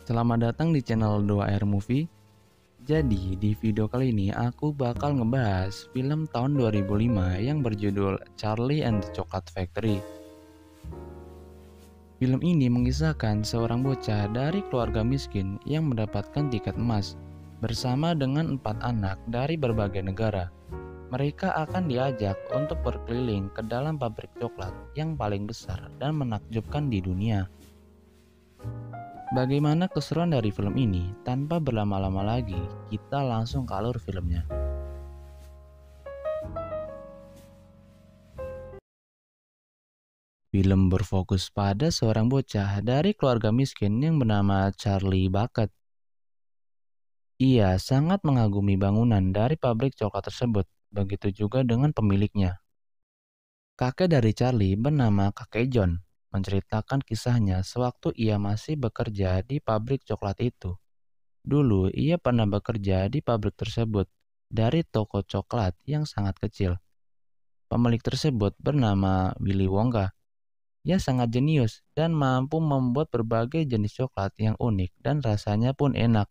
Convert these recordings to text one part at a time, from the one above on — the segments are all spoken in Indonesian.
Selamat datang di channel 2R Movie. Jadi di video kali ini aku bakal ngebahas film tahun 2005 yang berjudul Charlie and the Chocolate Factory. Film ini mengisahkan seorang bocah dari keluarga miskin yang mendapatkan tiket emas bersama dengan 4 anak dari berbagai negara. Mereka akan diajak untuk berkeliling ke dalam pabrik coklat yang paling besar dan menakjubkan di dunia. Bagaimana keseruan dari film ini? Tanpa berlama-lama lagi, kita langsung ke alur filmnya. Film berfokus pada seorang bocah dari keluarga miskin yang bernama Charlie Bucket. Ia sangat mengagumi bangunan dari pabrik coklat tersebut, begitu juga dengan pemiliknya. Kakek dari Charlie bernama Kakek John, menceritakan kisahnya sewaktu ia masih bekerja di pabrik coklat itu. Dulu ia pernah bekerja di pabrik tersebut dari toko coklat yang sangat kecil. Pemilik tersebut bernama Willy Wonka. Ia sangat jenius dan mampu membuat berbagai jenis coklat yang unik dan rasanya pun enak.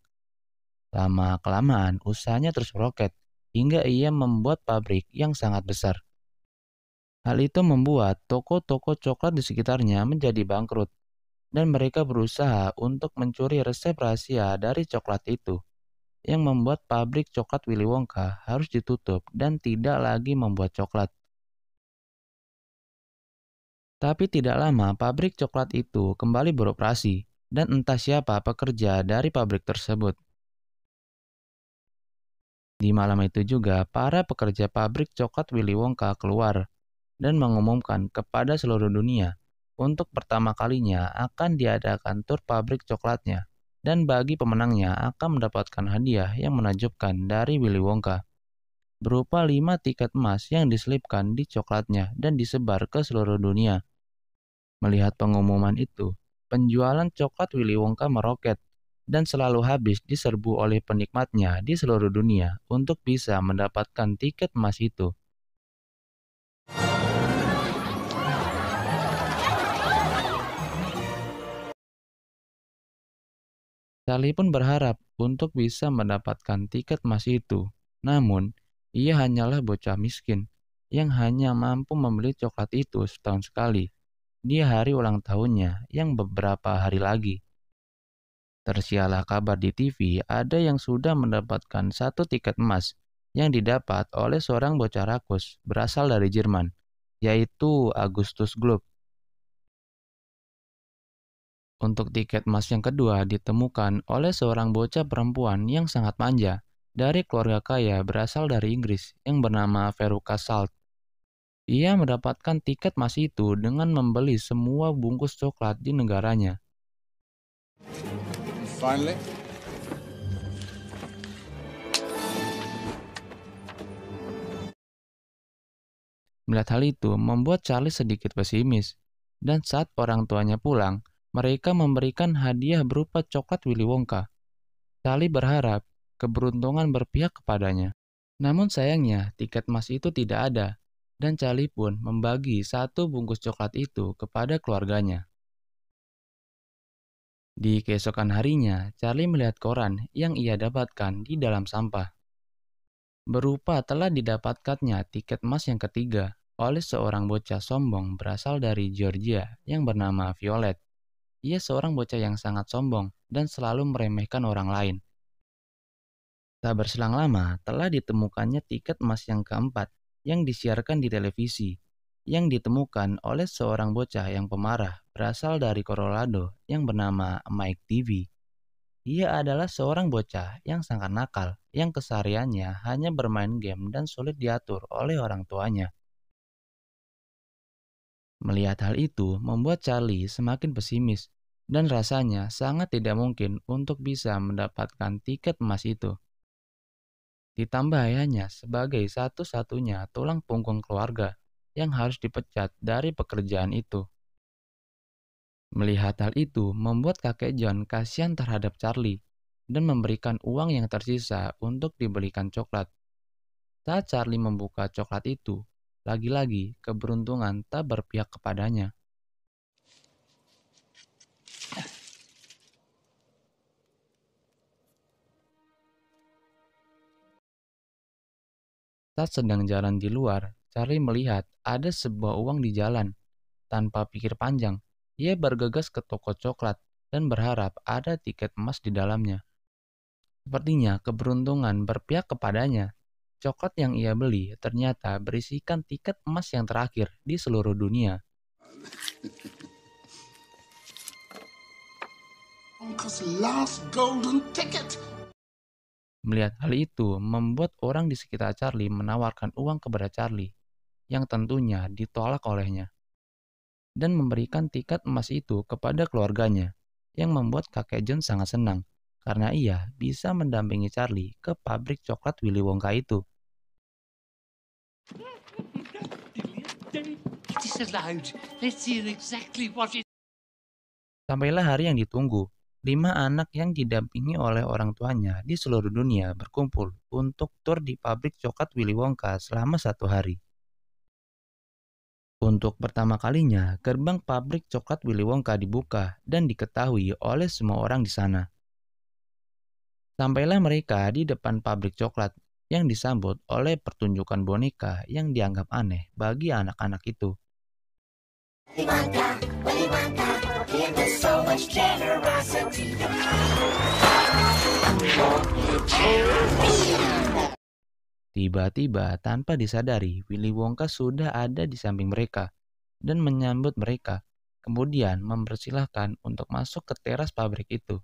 Lama-kelamaan usahanya terus meroket hingga ia membuat pabrik yang sangat besar. Hal itu membuat toko-toko coklat di sekitarnya menjadi bangkrut dan mereka berusaha untuk mencuri resep rahasia dari coklat itu, yang membuat pabrik coklat Willy Wonka harus ditutup dan tidak lagi membuat coklat. Tapi tidak lama pabrik coklat itu kembali beroperasi dan entah siapa pekerja dari pabrik tersebut. Di malam itu juga para pekerja pabrik coklat Willy Wonka keluar dan mengumumkan kepada seluruh dunia untuk pertama kalinya akan diadakan tur pabrik coklatnya dan bagi pemenangnya akan mendapatkan hadiah yang menakjubkan dari Willy Wonka, berupa 5 tiket emas yang diselipkan di coklatnya dan disebar ke seluruh dunia. Melihat pengumuman itu, penjualan coklat Willy Wonka meroket dan selalu habis diserbu oleh penikmatnya di seluruh dunia untuk bisa mendapatkan tiket emas itu. Charlie pun berharap untuk bisa mendapatkan tiket emas itu. Namun, ia hanyalah bocah miskin yang hanya mampu membeli coklat itu setahun sekali di hari ulang tahunnya yang beberapa hari lagi. Tersiarlah kabar di TV ada yang sudah mendapatkan 1 tiket emas yang didapat oleh seorang bocah rakus berasal dari Jerman, yaitu Augustus Gloop. Untuk tiket emas yang kedua ditemukan oleh seorang bocah perempuan yang sangat manja dari keluarga kaya berasal dari Inggris yang bernama Veruca Salt. Ia mendapatkan tiket emas itu dengan membeli semua bungkus coklat di negaranya. Finally. Melihat hal itu membuat Charlie sedikit pesimis, dan saat orang tuanya pulang, mereka memberikan hadiah berupa coklat Willy Wonka. Charlie berharap keberuntungan berpihak kepadanya. Namun sayangnya tiket emas itu tidak ada, dan Charlie pun membagi 1 bungkus coklat itu kepada keluarganya. Di keesokan harinya, Charlie melihat koran yang ia dapatkan di dalam sampah. Berupa telah didapatkannya tiket emas yang ketiga oleh seorang bocah sombong berasal dari Georgia yang bernama Violet. Ia seorang bocah yang sangat sombong dan selalu meremehkan orang lain. Tak berselang lama, telah ditemukannya tiket emas yang keempat yang disiarkan di televisi, yang ditemukan oleh seorang bocah yang pemarah berasal dari Colorado yang bernama Mike TV. Ia adalah seorang bocah yang sangat nakal, yang kesehariannya hanya bermain game dan sulit diatur oleh orang tuanya. Melihat hal itu membuat Charlie semakin pesimis, dan rasanya sangat tidak mungkin untuk bisa mendapatkan tiket emas itu. Ditambah ayahnya sebagai satu-satunya tulang punggung keluarga yang harus dipecat dari pekerjaan itu. Melihat hal itu membuat kakek John kasihan terhadap Charlie dan memberikan uang yang tersisa untuk dibelikan coklat. Saat Charlie membuka coklat itu, lagi-lagi keberuntungan tak berpihak kepadanya. Saat sedang jalan di luar, Charlie melihat ada sebuah uang di jalan. Tanpa pikir panjang, ia bergegas ke toko coklat dan berharap ada tiket emas di dalamnya. Sepertinya keberuntungan berpihak kepadanya. Coklat yang ia beli ternyata berisikan tiket emas yang terakhir di seluruh dunia. Uncle's last golden ticket. Melihat hal itu membuat orang di sekitar Charlie menawarkan uang kepada Charlie, yang tentunya ditolak olehnya, dan memberikan tiket emas itu kepada keluarganya, yang membuat kakek John sangat senang karena ia bisa mendampingi Charlie ke pabrik coklat Willy Wonka itu. Sampailah hari yang ditunggu. 5 anak yang didampingi oleh orang tuanya di seluruh dunia berkumpul untuk tur di pabrik coklat Willy Wonka selama 1 hari. Untuk pertama kalinya, gerbang pabrik coklat Willy Wonka dibuka dan diketahui oleh semua orang di sana. Sampailah mereka di depan pabrik coklat yang disambut oleh pertunjukan boneka yang dianggap aneh bagi anak-anak itu. Willy Wonka, so much generosity. Tiba-tiba, tanpa disadari, Willy Wonka sudah ada di samping mereka dan menyambut mereka, kemudian mempersilahkan untuk masuk ke teras pabrik itu.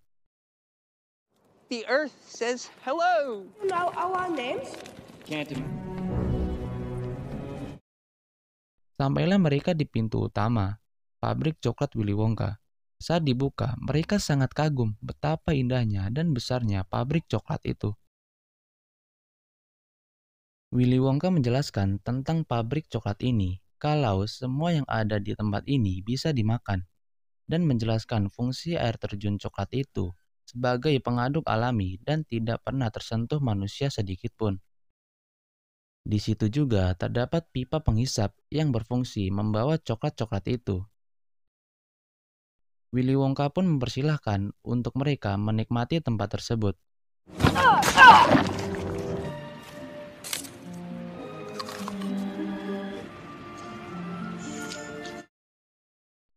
The Earth says hello. You know our names? Can't. Sampailah mereka di pintu utama pabrik coklat Willy Wonka. Saat dibuka, mereka sangat kagum betapa indahnya dan besarnya pabrik coklat itu. Willy Wonka menjelaskan tentang pabrik coklat ini, kalau semua yang ada di tempat ini bisa dimakan, dan menjelaskan fungsi air terjun coklat itu sebagai pengaduk alami dan tidak pernah tersentuh manusia sedikitpun. Di situ juga terdapat pipa penghisap yang berfungsi membawa coklat-coklat itu. Willy Wonka pun mempersilahkan untuk mereka menikmati tempat tersebut.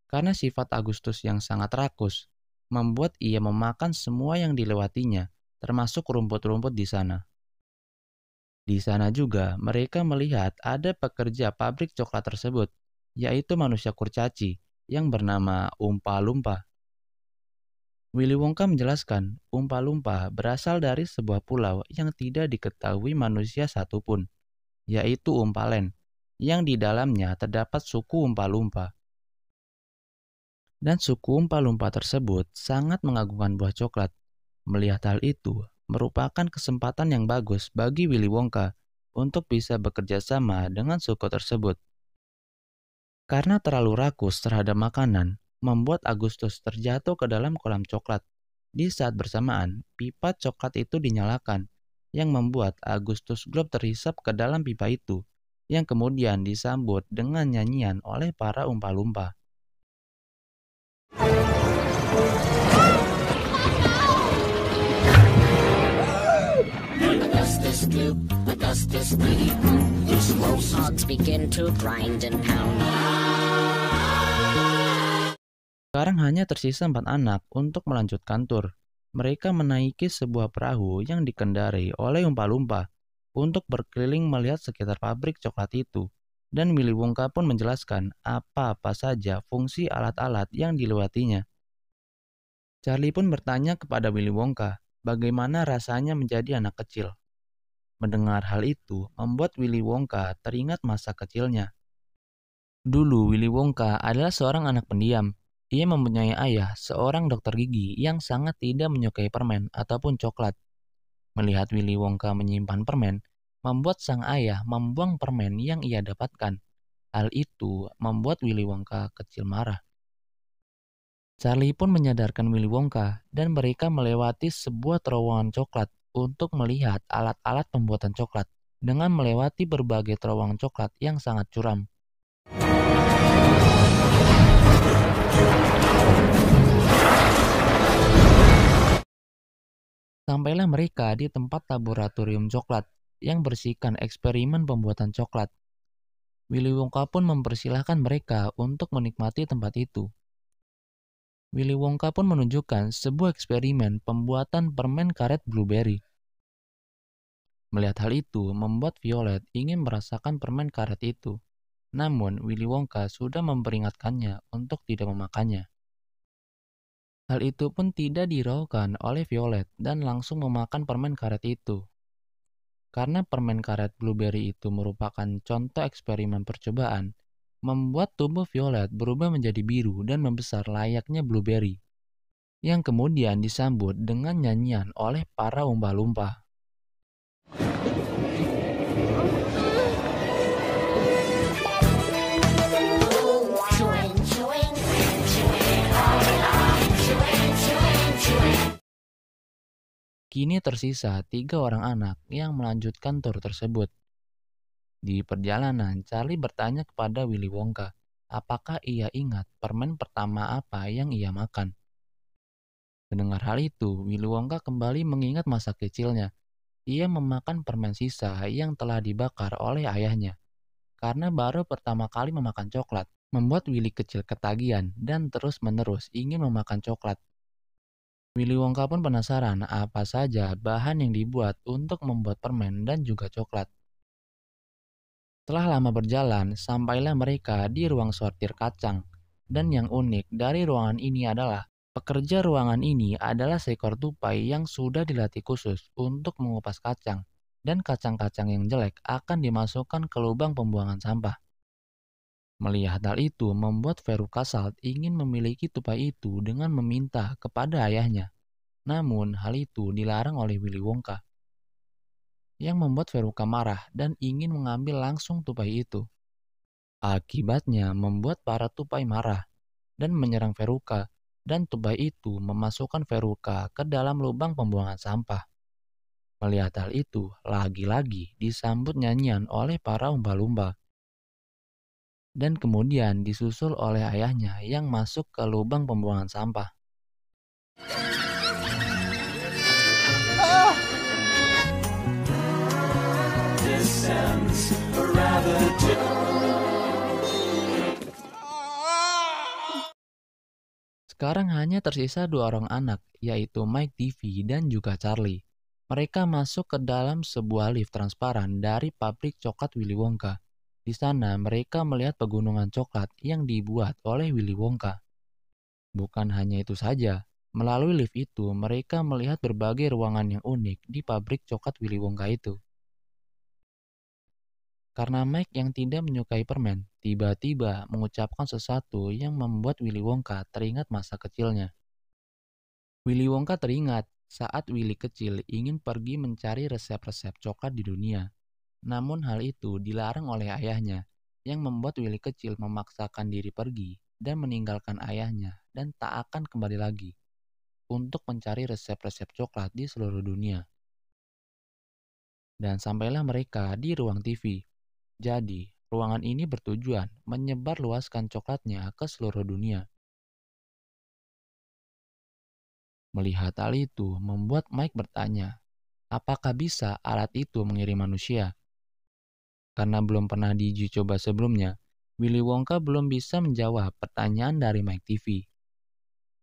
Karena sifat Agustus yang sangat rakus, membuat ia memakan semua yang dilewatinya, termasuk rumput-rumput di sana. Di sana juga mereka melihat ada pekerja pabrik coklat tersebut, yaitu manusia kurcaci yang bernama Oompa Loompa. Willy Wonka menjelaskan, Oompa Loompa berasal dari sebuah pulau yang tidak diketahui manusia satupun, yaitu Oompa Land, yang di dalamnya terdapat suku Oompa Loompa. Dan suku Oompa Loompa tersebut sangat mengagungkan buah coklat. Melihat hal itu merupakan kesempatan yang bagus bagi Willy Wonka untuk bisa bekerja sama dengan suku tersebut. Karena terlalu rakus terhadap makanan, membuat Agustus terjatuh ke dalam kolam coklat. Di saat bersamaan, pipa coklat itu dinyalakan, yang membuat Agustus Gloop terhisap ke dalam pipa itu, yang kemudian disambut dengan nyanyian oleh para Oompa Loompa. Augustus Gloop, Augustus Gloop, these roast hogs begin to grind and pound. Sekarang hanya tersisa 4 anak untuk melanjutkan tur. Mereka menaiki sebuah perahu yang dikendarai oleh Oompa Loompa untuk berkeliling melihat sekitar pabrik coklat itu. Dan Willy Wonka pun menjelaskan apa-apa saja fungsi alat-alat yang dilewatinya. Charlie pun bertanya kepada Willy Wonka bagaimana rasanya menjadi anak kecil. Mendengar hal itu membuat Willy Wonka teringat masa kecilnya. Dulu Willy Wonka adalah seorang anak pendiam. Ia mempunyai ayah, seorang dokter gigi yang sangat tidak menyukai permen ataupun coklat. Melihat Willy Wonka menyimpan permen, membuat sang ayah membuang permen yang ia dapatkan. Hal itu membuat Willy Wonka kecil marah. Charlie pun menyadarkan Willy Wonka dan mereka melewati sebuah terowongan coklat untuk melihat alat-alat pembuatan coklat dengan melewati berbagai terowongan coklat yang sangat curam. Sampailah mereka di tempat laboratorium coklat, yang bersihkan eksperimen pembuatan coklat. Willy Wonka pun mempersilahkan mereka untuk menikmati tempat itu. Willy Wonka pun menunjukkan sebuah eksperimen pembuatan permen karet blueberry. Melihat hal itu membuat Violet ingin merasakan permen karet itu. Namun Willy Wonka sudah memperingatkannya untuk tidak memakannya. Hal itu pun tidak diraukan oleh Violet dan langsung memakan permen karet itu. Karena permen karet blueberry itu merupakan contoh eksperimen percobaan, membuat tubuh Violet berubah menjadi biru dan membesar layaknya blueberry, yang kemudian disambut dengan nyanyian oleh para lumba-lumba. Kini tersisa 3 orang anak yang melanjutkan tur tersebut. Di perjalanan, Charlie bertanya kepada Willy Wonka, apakah ia ingat permen pertama apa yang ia makan. Mendengar hal itu, Willy Wonka kembali mengingat masa kecilnya. Ia memakan permen sisa yang telah dibakar oleh ayahnya. Karena baru pertama kali memakan coklat, membuat Willy kecil ketagihan dan terus-menerus ingin memakan coklat. Willy Wonka pun penasaran apa saja bahan yang dibuat untuk membuat permen dan juga coklat. Setelah lama berjalan, sampailah mereka di ruang sortir kacang. Dan yang unik dari ruangan ini adalah, pekerja ruangan ini adalah seekor tupai yang sudah dilatih khusus untuk mengupas kacang. Dan kacang-kacang yang jelek akan dimasukkan ke lubang pembuangan sampah. Melihat hal itu membuat Veruca Salt ingin memiliki tupai itu dengan meminta kepada ayahnya. Namun hal itu dilarang oleh Willy Wonka, yang membuat Veruca marah dan ingin mengambil langsung tupai itu. Akibatnya membuat para tupai marah dan menyerang Veruca, dan tupai itu memasukkan Veruca ke dalam lubang pembuangan sampah. Melihat hal itu, lagi-lagi disambut nyanyian oleh para lumba-lumba. Dan kemudian disusul oleh ayahnya yang masuk ke lubang pembuangan sampah. Sekarang hanya tersisa 2 orang anak, yaitu Mike TV dan juga Charlie. Mereka masuk ke dalam sebuah lift transparan dari pabrik coklat Willy Wonka. Di sana mereka melihat pegunungan coklat yang dibuat oleh Willy Wonka. Bukan hanya itu saja, melalui lift itu mereka melihat berbagai ruangan yang unik di pabrik coklat Willy Wonka itu. Karena Mike yang tidak menyukai permen, tiba-tiba mengucapkan sesuatu yang membuat Willy Wonka teringat masa kecilnya. Willy Wonka teringat saat Willy kecil ingin pergi mencari resep-resep coklat di dunia. Namun hal itu dilarang oleh ayahnya, yang membuat Willy kecil memaksakan diri pergi dan meninggalkan ayahnya dan tak akan kembali lagi untuk mencari resep-resep coklat di seluruh dunia. Dan sampailah mereka di ruang TV. Jadi, ruangan ini bertujuan menyebarluaskan coklatnya ke seluruh dunia. Melihat hal itu membuat Mike bertanya, apakah bisa alat itu mengirim manusia? Karena belum pernah diuji coba sebelumnya, Willy Wonka belum bisa menjawab pertanyaan dari Mike TV.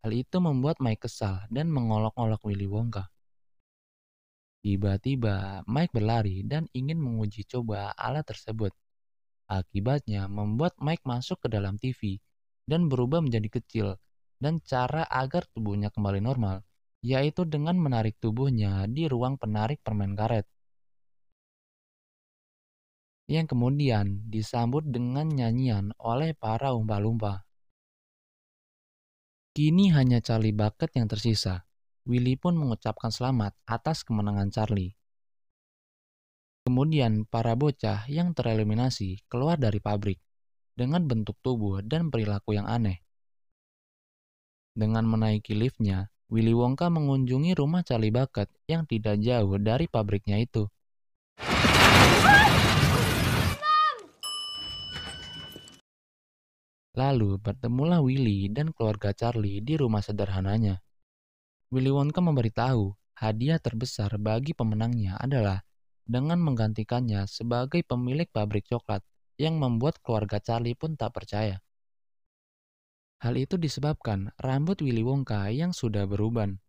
Hal itu membuat Mike kesal dan mengolok-olok Willy Wonka. Tiba-tiba Mike berlari dan ingin menguji coba alat tersebut. Akibatnya membuat Mike masuk ke dalam TV dan berubah menjadi kecil, dan cara agar tubuhnya kembali normal, yaitu dengan menarik tubuhnya di ruang penarik permen karet. Yang kemudian disambut dengan nyanyian oleh para lumba-lumba. Kini hanya Charlie Bucket yang tersisa. Willy pun mengucapkan selamat atas kemenangan Charlie. Kemudian para bocah yang tereliminasi keluar dari pabrik dengan bentuk tubuh dan perilaku yang aneh. Dengan menaiki liftnya, Willy Wonka mengunjungi rumah Charlie Bucket yang tidak jauh dari pabriknya itu. Lalu bertemulah Willy dan keluarga Charlie di rumah sederhananya. Willy Wonka memberitahu hadiah terbesar bagi pemenangnya adalah dengan menggantikannya sebagai pemilik pabrik coklat yang membuat keluarga Charlie pun tak percaya. Hal itu disebabkan rambut Willy Wonka yang sudah beruban.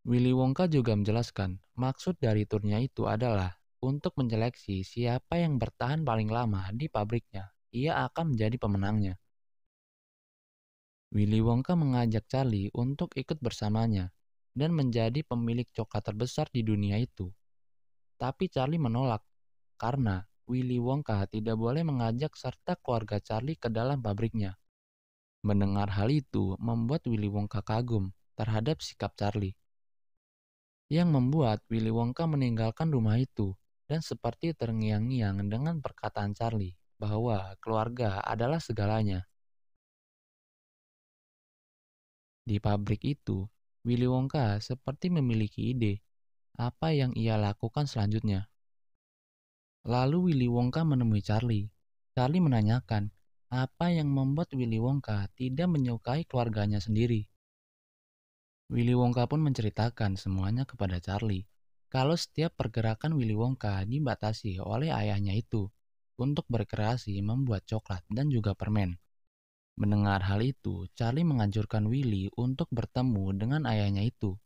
Willy Wonka juga menjelaskan maksud dari turnya itu adalah untuk menyeleksi siapa yang bertahan paling lama di pabriknya. Ia akan menjadi pemenangnya. Willy Wonka mengajak Charlie untuk ikut bersamanya dan menjadi pemilik coklat terbesar di dunia itu. Tapi Charlie menolak karena Willy Wonka tidak boleh mengajak serta keluarga Charlie ke dalam pabriknya. Mendengar hal itu membuat Willy Wonka kagum terhadap sikap Charlie, yang membuat Willy Wonka meninggalkan rumah itu dan seperti terngiang-ngiang dengan perkataan Charlie bahwa keluarga adalah segalanya. Di pabrik itu, Willy Wonka seperti memiliki ide apa yang ia lakukan selanjutnya. Lalu Willy Wonka menemui Charlie. Charlie menanyakan apa yang membuat Willy Wonka tidak menyukai keluarganya sendiri. Willy Wonka pun menceritakan semuanya kepada Charlie, kalau setiap pergerakan Willy Wonka dibatasi oleh ayahnya itu untuk berkreasi membuat coklat dan juga permen. Mendengar hal itu, Charlie menganjurkan Willy untuk bertemu dengan ayahnya itu.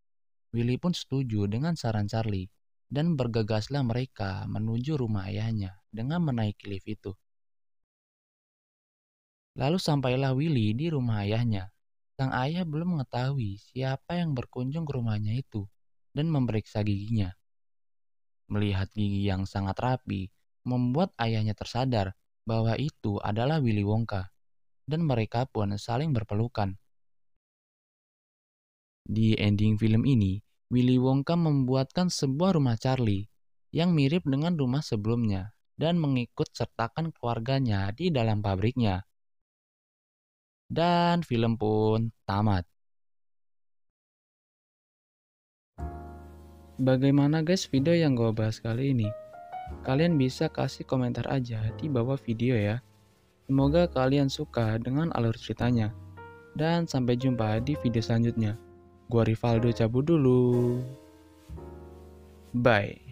Willy pun setuju dengan saran Charlie, dan bergegaslah mereka menuju rumah ayahnya dengan menaiki lift itu. Lalu sampailah Willy di rumah ayahnya. Sang ayah belum mengetahui siapa yang berkunjung ke rumahnya itu dan memeriksa giginya. Melihat gigi yang sangat rapi, membuat ayahnya tersadar bahwa itu adalah Willy Wonka, dan mereka pun saling berpelukan. Di ending film ini, Willy Wonka membuatkan sebuah rumah Charlie yang mirip dengan rumah sebelumnya dan mengikut sertakan keluarganya di dalam pabriknya. Dan film pun tamat. Bagaimana guys video yang gue bahas kali ini? Kalian bisa kasih komentar aja di bawah video ya. Semoga kalian suka dengan alur ceritanya. Dan sampai jumpa di video selanjutnya. Gua Rivaldo cabut dulu. Bye.